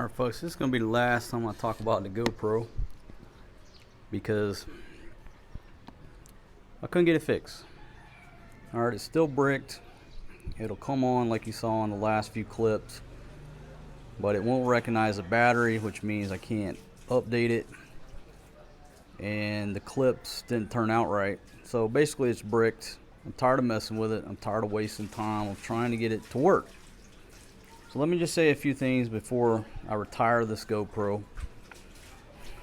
Alright folks, this is going to be the last time I talk about the GoPro because I couldn't get it fixed. Alright, it's still bricked. It'll come on like you saw in the last few clips, but it won't recognize the battery, which means I can't update it, and the clips didn't turn out right. So basically it's bricked. I'm tired of messing with it. I'm tired of wasting time of trying to get it to work. So let me just say a few things before I retire this GoPro.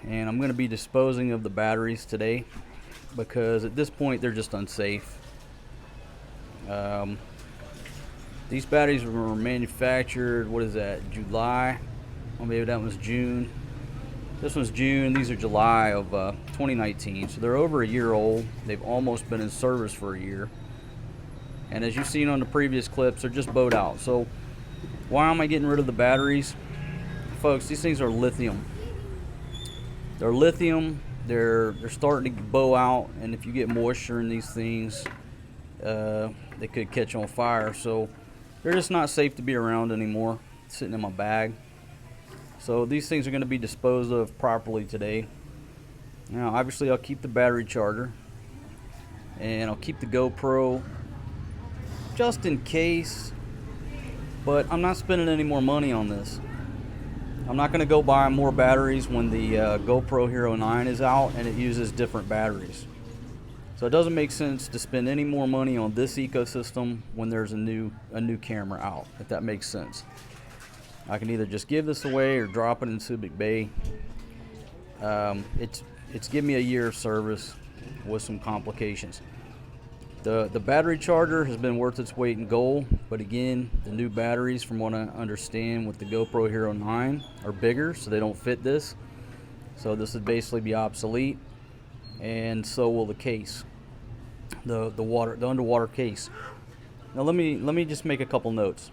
And I'm going to be disposing of the batteries today because at this point they're just unsafe. These batteries were manufactured, what is that, July? Or maybe that was June. This one's June, these are July of 2019. So they're over a year old. They've almost been in service for a year. And as you've seen on the previous clips, they're just bowed out. So why am I getting rid of the batteries? Folks, these things are lithium. They're lithium. They're starting to bow out, and if you get moisture in these things, they could catch on fire. So they're just not safe to be around anymore, sitting in my bag. So these things are going to be disposed of properly today. Now, obviously, I'll keep the battery charger, and I'll keep the GoPro just in case. But I'm not spending any more money on this. I'm not going to go buy more batteries when the GoPro Hero 9 is out and it uses different batteries. So it doesn't make sense to spend any more money on this ecosystem when there's a new camera out, if that makes sense. I can either just give this away or drop it in Subic Bay. It's given me a year of service with some complications. The battery charger has been worth its weight in gold, but again, the new batteries, from what I understand with the GoPro Hero 9, are bigger, so they don't fit this. So this would basically be obsolete, and so will the case, the underwater case. Now let me just make a couple notes.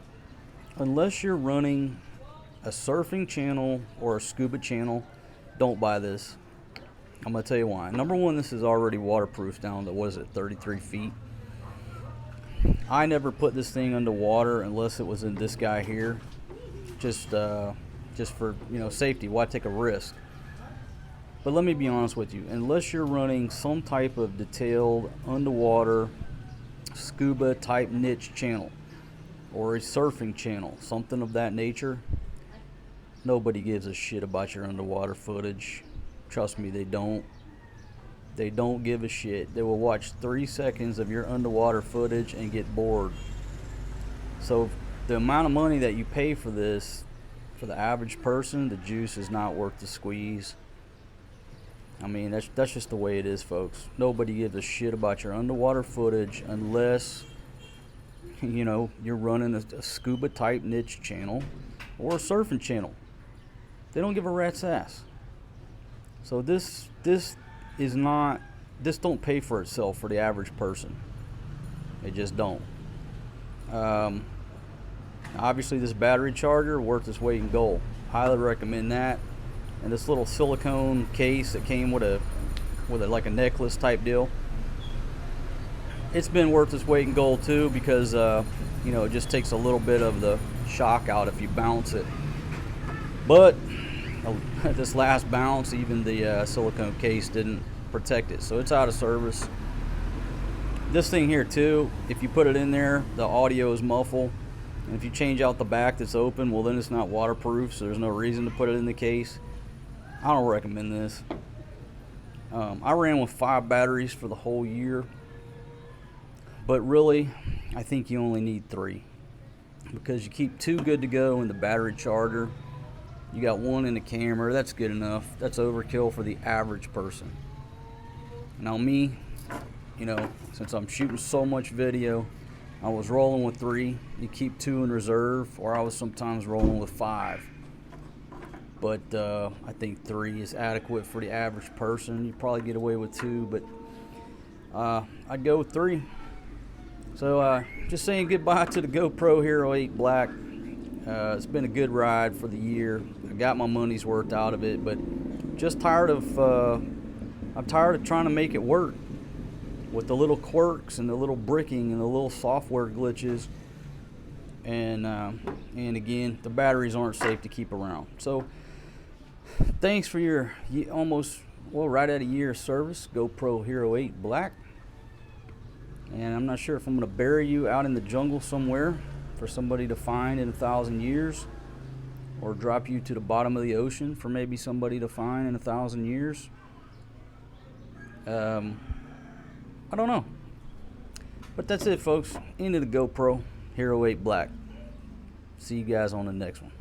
Unless you're running a surfing channel or a scuba channel, don't buy this. I'm going to tell you why. Number one, this is already waterproof down to, what is it, 33 feet. I never put this thing underwater unless it was in this guy here. Just for, safety. Why take a risk? But let me be honest with you. Unless you're running some type of detailed underwater scuba type niche channel or a surfing channel, something of that nature, nobody gives a shit about your underwater footage. Trust me, they don't. They don't give a shit. They will watch 3 seconds of your underwater footage and get bored. So the amount of money that you pay for this, for the average person, the juice is not worth the squeeze. I mean, that's just the way it is, folks. Nobody gives a shit about your underwater footage unless, you're running a scuba type niche channel or a surfing channel. They don't give a rat's ass. So this don't pay for itself for the average person. It just don't. Obviously this battery charger worth its weight in gold. Highly recommend that. And this little silicone case that came with a like a necklace type deal, it's been worth its weight in gold too, because it just takes a little bit of the shock out if you bounce it. But this last bounce, even the silicone case didn't protect it, so it's out of service. This thing here too, if you put it in there, the audio is muffled, and if you change out the back that's open, well, then it's not waterproof, so there's no reason to put it in the case. I don't recommend this. I ran with 5 batteries for the whole year, but really I think you only need 3, because you keep 2 good to go in the battery charger. You got 1 in the camera. That's good enough. That's overkill for the average person. Now me, since I'm shooting so much video, I was rolling with 3. You keep 2 in reserve, or I was sometimes rolling with 5. But I think 3 is adequate for the average person. You probably get away with 2, but I'd go with 3. So just saying goodbye to the GoPro Hero 8 Black. It's been a good ride for the year. I got my money's worth out of it, but just I'm tired of trying to make it work with the little quirks and the little bricking and the little software glitches. and again, the batteries aren't safe to keep around. So thanks for your almost, well, right at a year of service, GoPro Hero 8 Black. And I'm not sure if I'm going to bury you out in the jungle somewhere for somebody to find in 1,000 years, or drop you to the bottom of the ocean for maybe somebody to find in 1,000 years. I don't know. But that's it, folks. End of the GoPro Hero 8 Black. See you guys on the next one.